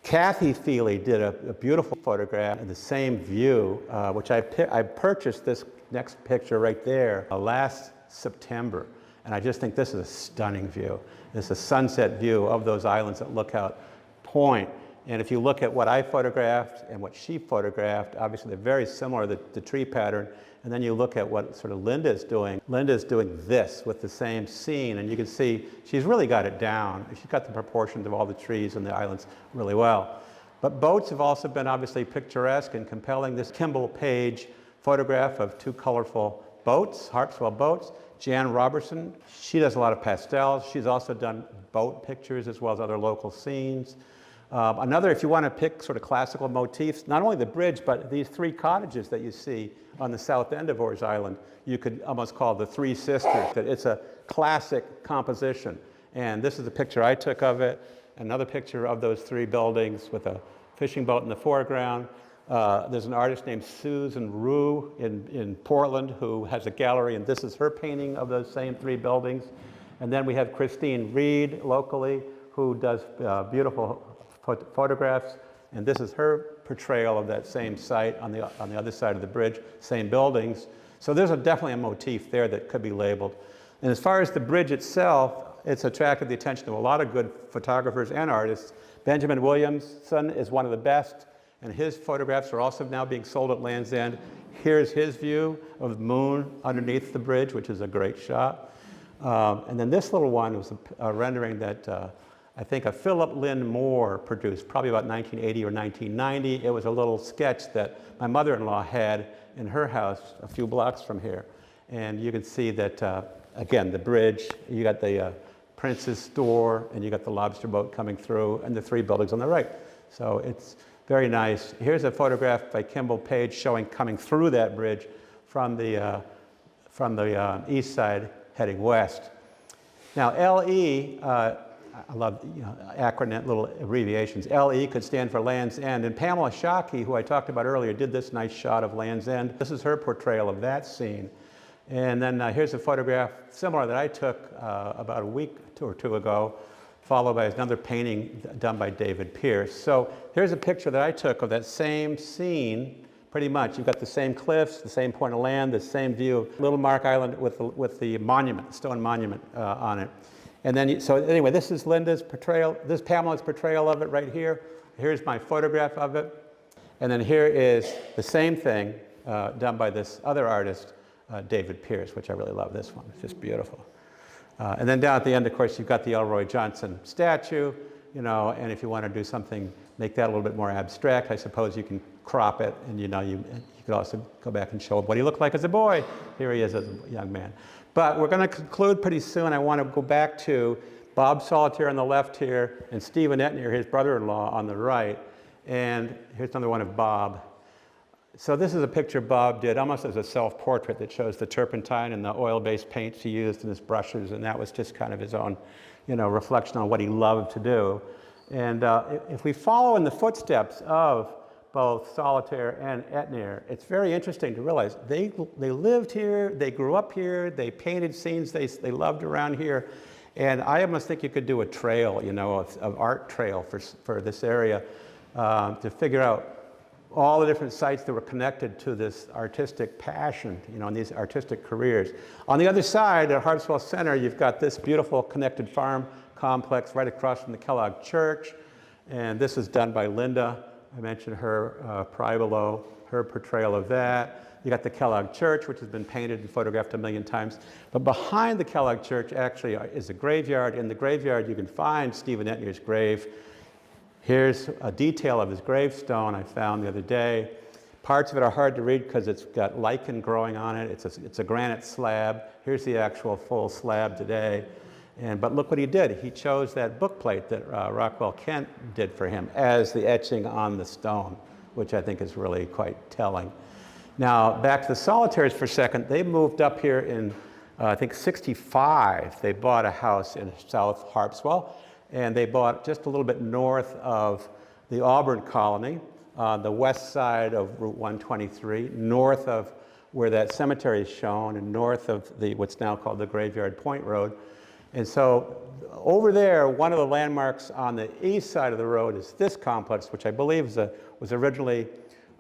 Kathy Feely did a beautiful photograph of the same view, which I purchased this next picture right there last September. And I just think this is a stunning view. This is a sunset view of those islands at Lookout Point. And if you look at what I photographed and what she photographed, obviously they're very similar, the tree pattern. And then you look at what sort of Linda's doing. Linda's doing this with the same scene, and you can see she's really got it down. She's got the proportions of all the trees and the islands really well. But boats have also been obviously picturesque and compelling. This Kimball Page photograph of two colorful boats, Harpswell boats. Jan Robertson, she does a lot of pastels. She's also done boat pictures as well as other local scenes. Another, if you want to pick sort of classical motifs, not only the bridge, but these three cottages that you see on the south end of Orr's Island, you could almost call the Three Sisters. It's a classic composition. And this is a picture I took of it, another picture of those three buildings with a fishing boat in the foreground. There's an artist named Susan Rue in Portland who has a gallery, and this is her painting of those same three buildings. And then we have Christine Reed locally, who does beautiful photographs, and this is her portrayal of that same site on the other side of the bridge, same buildings. So there's definitely a motif there that could be labeled. And as far as the bridge itself, it's attracted the attention of a lot of good photographers and artists. Benjamin Williamson is one of the best, and his photographs are also now being sold at Land's End. Here's his view of the moon underneath the bridge, which is a great shot. And then this little one was a rendering that I think a Philip Lynn Moore produced, probably about 1980 or 1990. It was a little sketch that my mother-in-law had in her house a few blocks from here. And you can see that, again, the bridge, you got the Prince's store, and you got the lobster boat coming through, and the three buildings on the right. So it's very nice. Here's a photograph by Kimball Page showing coming through that bridge from the east side heading west. Now, LE, I love acronym, little abbreviations. LE could stand for Land's End. And Pamela Shockey, who I talked about earlier, did this nice shot of Land's End. This is her portrayal of that scene. And then here's a photograph similar that I took about a week or two ago, followed by another painting done by David Pierce. So here's a picture that I took of that same scene, pretty much. You've got the same cliffs, the same point of land, the same view of Little Mark Island with the monument, stone monument on it. And then, so anyway, this is Linda's portrayal, this is Pamela's portrayal of it right here. Here's my photograph of it. And then here is the same thing done by this other artist, David Pierce, which I really love this one. It's just beautiful. And then down at the end, of course, you've got the Elroy Johnson statue, and if you want to do something, make that a little bit more abstract, I suppose you can crop it, and you could also go back and show what he looked like as a boy. Here he is as a young man. But we're going to conclude pretty soon. I want to go back to Bob Solitaire on the left here, and Stephen Etnier, his brother-in-law, on the right. And here's another one of Bob. So this is a picture Bob did almost as a self-portrait that shows the turpentine and the oil-based paints he used and his brushes, and that was just kind of his own, reflection on what he loved to do. And if we follow in the footsteps of both Solitaire and Etnier, it's very interesting to realize they lived here, they grew up here, they painted scenes they loved around here. And I almost think you could do a trail, you know, of art trail for this area to figure out all the different sites that were connected to this artistic passion, you know, and these artistic careers. On the other side, at Harpswell Center, you've got this beautiful connected farm complex right across from the Kellogg Church. And this is done by Linda. I mentioned her pry below, her portrayal of that. You got the Kellogg Church, which has been painted and photographed a million times. But behind the Kellogg Church actually is a graveyard. In the graveyard, you can find Stephen Etnier's grave. Here's a detail of his gravestone I found the other day. Parts of it are hard to read because it's got lichen growing on it. It's a granite slab. Here's the actual full slab today. But look what he did. He chose that bookplate that Rockwell Kent did for him as the etching on the stone, which I think is really quite telling. Now, back to the Solitaires for a second. They moved up here in, I think, 65. They bought a house in South Harpswell, and they bought just a little bit north of the Auburn colony, on the west side of Route 123, north of where that cemetery is shown, and north of what's now called the Graveyard Point Road. And so over there, one of the landmarks on the east side of the road is this complex, which I believe was originally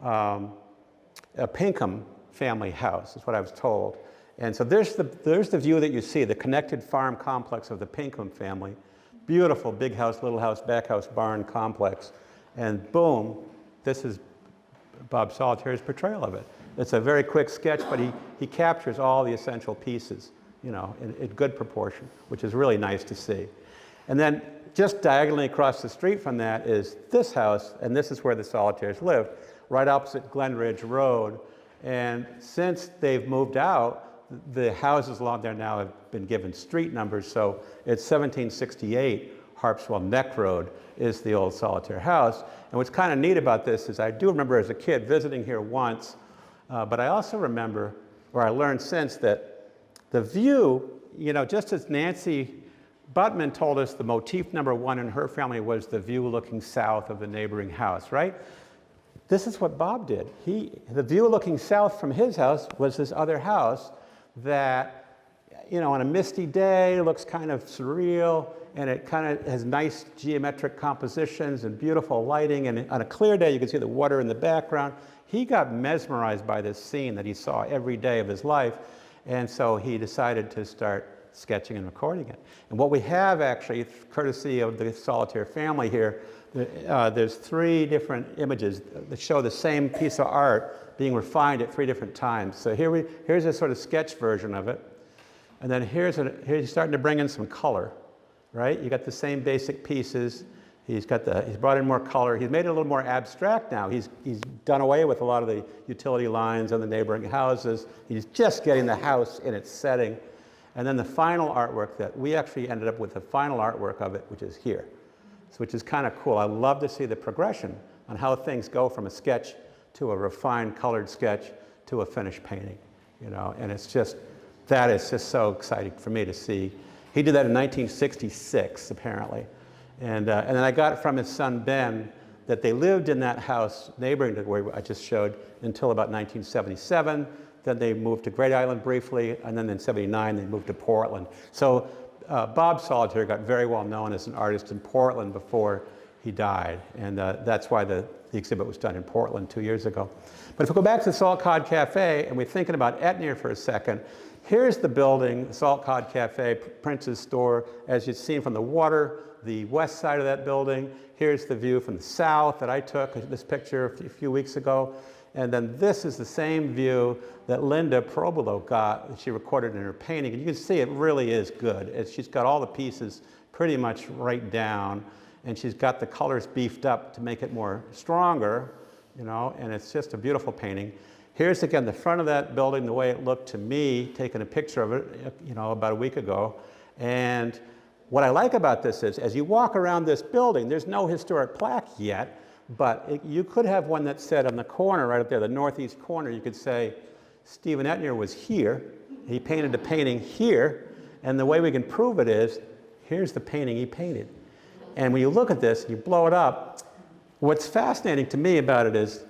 a Pinkham family house, is what I was told. And so there's the view that you see, the connected farm complex of the Pinkham family. Beautiful big house, little house, back house, barn complex. And boom, this is Bob Solitaire's portrayal of it. It's a very quick sketch, but he captures all the essential pieces, you know, in good proportion, which is really nice to see. And then just diagonally across the street from that is this house, and this is where the Solitaires lived, right opposite Glen Ridge Road. And since they've moved out, the houses along there now have been given street numbers, so it's 1768 Harpswell Neck Road is the old Solitaire house. And what's kind of neat about this is I do remember as a kid visiting here once, but I also remember, or I learned since, that the view, you know, just as Nancy Buttman told us the motif number one in her family was the view looking south of the neighboring house, right? This is what Bob did. The view looking south from his house was this other house that, you know, on a misty day looks kind of surreal, and it kind of has nice geometric compositions and beautiful lighting, and on a clear day you can see the water in the background. He got mesmerized by this scene that he saw every day of his life. And so he decided to start sketching and recording it. And what we have actually, courtesy of the Solitaire family here, there's 3 different images that show the same piece of art being refined at 3 different times. So here's a sort of sketch version of it. And then here's he's starting to bring in some color, right? You got the same basic pieces. He's brought in more color. He's made it a little more abstract now. He's done away with a lot of the utility lines on the neighboring houses. He's just getting the house in its setting. And then the final artwork that we actually ended up with, the final artwork of it, which is here, which is kind of cool. I love to see the progression on how things go from a sketch to a refined colored sketch to a finished painting, you know, and that is just so exciting for me to see. He did that in 1966, apparently. And then I got from his son Ben that they lived in that house neighboring to where I just showed until about 1977. Then they moved to Great Island briefly, and then in 79 they moved to Portland. So Bob Solitaire got very well known as an artist in Portland before he died, and that's why the exhibit was done in Portland 2 years ago. But if we go back to the Salt Cod Cafe and we're thinking about Etnier for a second, here's the building, the Salt Cod Cafe, Prince's store, as you've seen from the water, the west side of that building. Here's the view from the south that I took this picture a few weeks ago. And then this is the same view that Linda Probulo got, that she recorded in her painting. And you can see it really is good. She's got all the pieces pretty much right down, and she's got the colors beefed up to make it more stronger, you know, and it's just a beautiful painting. Here's again the front of that building, the way it looked to me, taking a picture of it, you know, about a week ago. And what I like about this is, as you walk around this building, there's no historic plaque yet, but you could have one that said on the corner, right up there, the northeast corner, you could say, Stephen Etnier was here, he painted a painting here, and the way we can prove it is, here's the painting he painted. And when you look at this, you blow it up, what's fascinating to me about it is,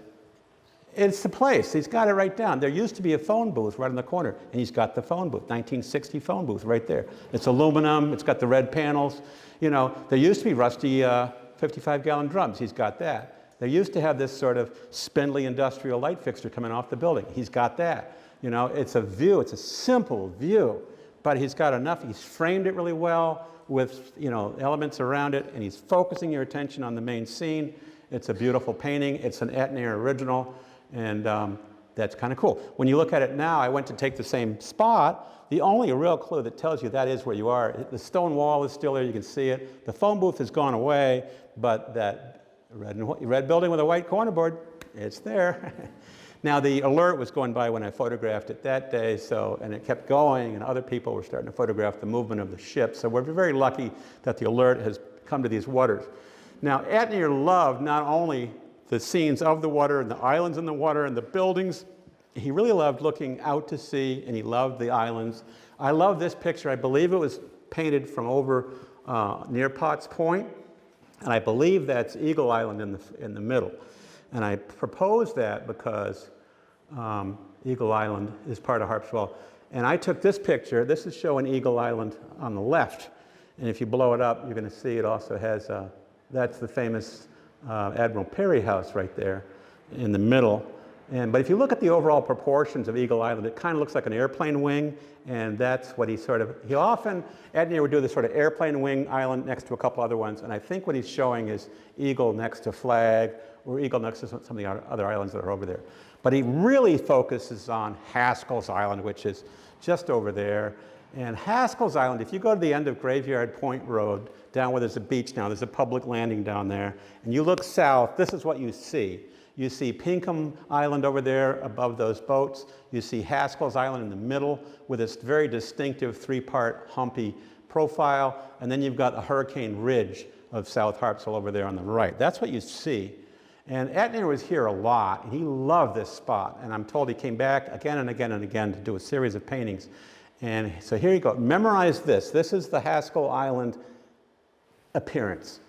it's the place. He's got it right down. There used to be a phone booth right in the corner, and he's got the phone booth, 1960 phone booth right there. It's aluminum, it's got the red panels. You know, there used to be rusty 55-gallon drums. He's got that. They used to have this sort of spindly industrial light fixture coming off the building. He's got that. You know, it's a view, it's a simple view, but he's got enough. He's framed it really well with, you know, elements around it, and he's focusing your attention on the main scene. It's a beautiful painting. It's an Etnier original. And that's kind of cool. When you look at it now, I went to take the same spot. The only real clue that tells you that is where you are, the stone wall is still there, you can see it. The phone booth has gone away, but that red building with a white cornerboard, it's there. Now the alert was going by when I photographed it that day, and it kept going, and other people were starting to photograph the movement of the ship. So we're very lucky that the alert has come to these waters. Now Etnier loved not only the scenes of the water and the islands in the water and the buildings. He really loved looking out to sea, and he loved the islands. I love this picture. I believe it was painted from over near Potts Point, and I believe that's Eagle Island in the middle. And I propose that because Eagle Island is part of Harpswell. And I took this picture. This is showing Eagle Island on the left. And if you blow it up, you're going to see it also has, that's the famous Admiral Perry House right there in the middle. But if you look at the overall proportions of Eagle Island, it kind of looks like an airplane wing, and that's what he often, Etnier would do this sort of airplane wing island next to a couple other ones, and I think what he's showing is Eagle next to Flag, or Eagle next to some of the other islands that are over there. But he really focuses on Haskell's Island, which is just over there. And Haskell's Island, if you go to the end of Graveyard Point Road, down where there's a beach now, there's a public landing down there, and you look south, this is what you see. You see Pinkham Island over there above those boats. You see Haskell's Island in the middle with this very distinctive three-part humpy profile, and then you've got the Hurricane Ridge of South Harpswell over there on the right. That's what you see. And Etnier was here a lot, and he loved this spot, and I'm told he came back again and again and again to do a series of paintings. And so here you go. Memorize this. This is the Haskell Island appearance.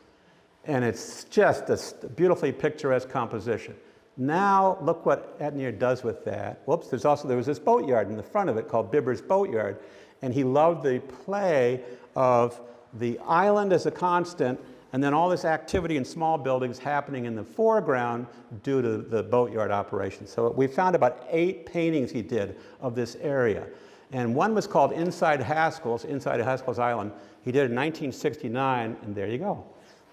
And it's just a beautifully picturesque composition. Now, look what Etnier does with that. Whoops, there was this boatyard in the front of it called Bibber's Boatyard. And he loved the play of the island as a constant, and then all this activity in small buildings happening in the foreground due to the boatyard operation. So we found about 8 paintings he did of this area. And one was called Inside Haskell's Island. He did it in 1969, and there you go.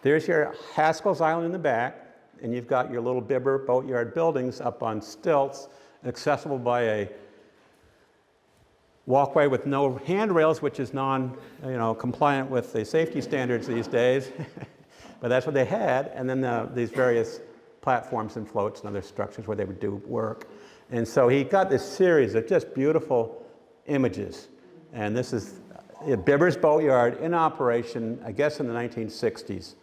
There's your Haskell's Island in the back, and you've got your little Bibber boatyard buildings up on stilts, accessible by a walkway with no handrails, which is compliant with the safety standards these days. But that's what they had, and then these various platforms and floats and other structures where they would do work. And so he got this series of just beautiful images. And this is Bibber's Boatyard in operation, I guess in the 1960s.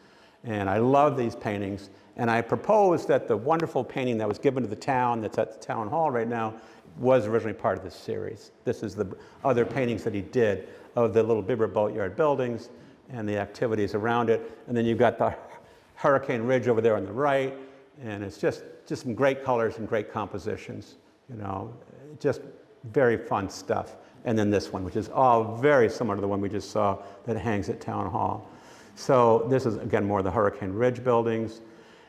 And I love these paintings. And I propose that the wonderful painting that was given to the town, that's at the town hall right now, was originally part of this series. This is the other paintings that he did of the little Bibber Boatyard buildings and the activities around it. And then you've got the Hurricane Ridge over there on the right. And it's just some great colors and great compositions. Just very fun stuff. And then this one, which is all very similar to the one we just saw that hangs at Town Hall. So this is, again, more of the Hurricane Ridge buildings.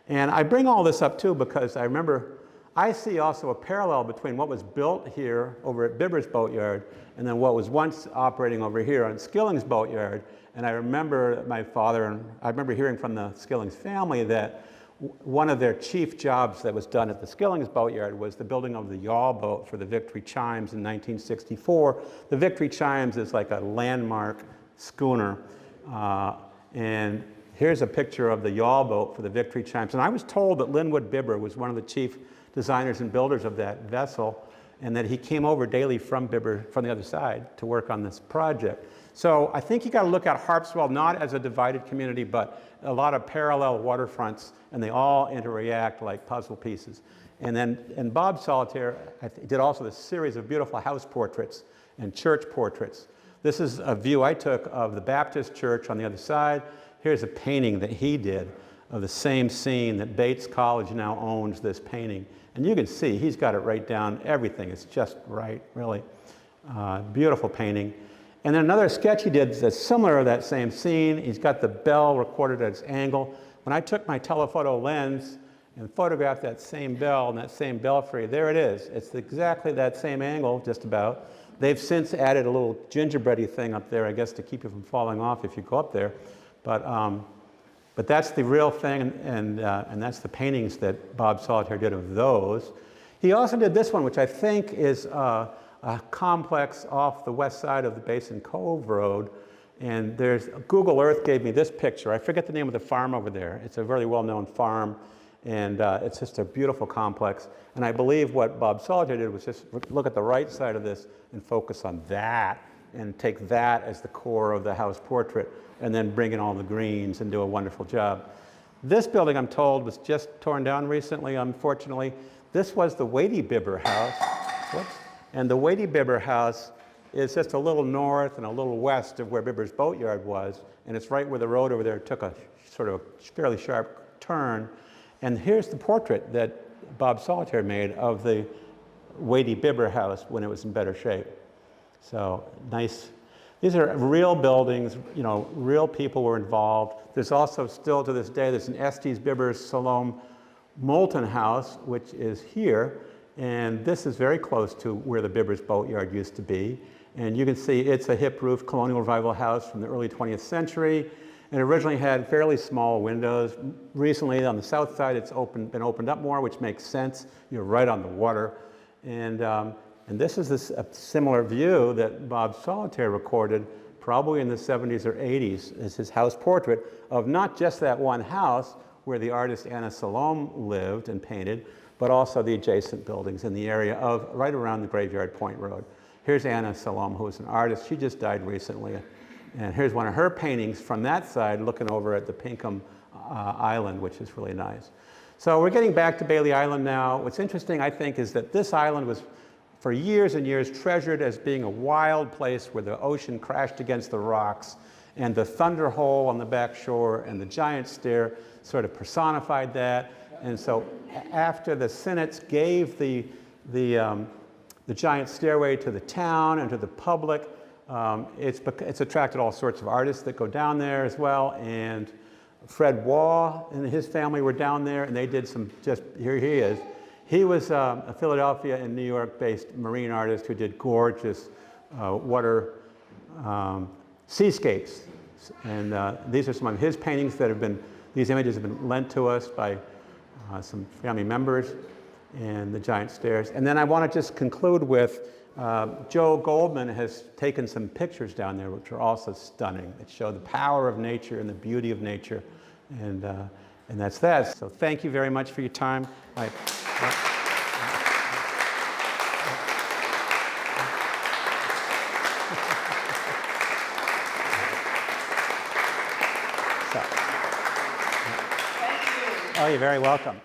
And I bring all this up, too, because I see also a parallel between what was built here over at Bibber's Boatyard and then what was once operating over here on Skilling's Boatyard. And I remember I remember hearing from the Skilling's family that one of their chief jobs that was done at the Skilling's Boatyard was the building of the yawl boat for the Victory Chimes in 1964. The Victory Chimes is like a landmark schooner. And here's a picture of the yawl boat for the Victory Chimes. And I was told that Linwood Bibber was one of the chief designers and builders of that vessel, and that he came over daily from Bibber, from the other side, to work on this project. So I think you got to look at Harpswell not as a divided community, but a lot of parallel waterfronts, and they all interact like puzzle pieces. And Bob Solitaire did also this series of beautiful house portraits and church portraits. This is a view I took of the Baptist church on the other side. Here's a painting that he did of the same scene that Bates College now owns this painting. And you can see he's got it right down, everything is just right, really. Beautiful painting. And then another sketch he did that's similar to that same scene. He's got the bell recorded at its angle. When I took my telephoto lens and photographed that same bell and that same belfry, there it is. It's exactly that same angle, just about. They've since added a little gingerbready thing up there, I guess, to keep you from falling off if you go up there. But that's the real thing, and that's the paintings that Bob Solitaire did of those. He also did this one, which I think is a complex off the west side of the Basin Cove Road. And Google Earth gave me this picture. I forget the name of the farm over there. It's a very well-known farm, and it's just a beautiful complex. And I believe what Bob Solitaire did was just look at the right side of this and focus on that, and take that as the core of the house portrait, and then bring in all the greens and do a wonderful job. This building, I'm told, was just torn down recently, unfortunately. This was the Wadey Bibber house. Whoops. And the Wadey Bibber house is just a little north and a little west of where Bibber's boatyard was, and it's right where the road over there took a sort of a fairly sharp turn. And here's the portrait that Bob Solitaire made of the Wadey Bibber house when it was in better shape. So nice. These are real buildings, you know, real people were involved. There's also still to this day, there's an Estes Bibber Salome Moulton house, which is here. And this is very close to where the Bibber's boatyard used to be. And you can see it's a hip roof colonial revival house from the early 20th century. And originally had fairly small windows. Recently on the south side, it's been opened up more, which makes sense. You're right on the water. And this is a similar view that Bob Solitaire recorded probably in the 70s or 80s as his house portrait of not just that one house where the artist Anna Salome lived and painted, but also the adjacent buildings in the area of right around the Graveyard Point Road. Here's Anna Salome, who was an artist. She just died recently. And here's one of her paintings from that side looking over at the Pinkham Island, which is really nice. So we're getting back to Bailey Island now. What's interesting, I think, is that this island was for years and years treasured as being a wild place where the ocean crashed against the rocks, and the thunder hole on the back shore and the giant stair sort of personified that. And so after the Senates gave the giant stairway to the town and to the public, it's attracted all sorts of artists that go down there as well. And Fred Waugh and his family were down there, and they did some, here he is. He was a Philadelphia and New York-based marine artist who did gorgeous water seascapes. And these are some of his paintings that have been, these images have been lent to us by some family members, and the giant stairs. And then I want to just conclude with Joe Goldman has taken some pictures down there which are also stunning, that show the power of nature and the beauty of nature. And that's that. So thank you very much for your time. Oh, you're very welcome.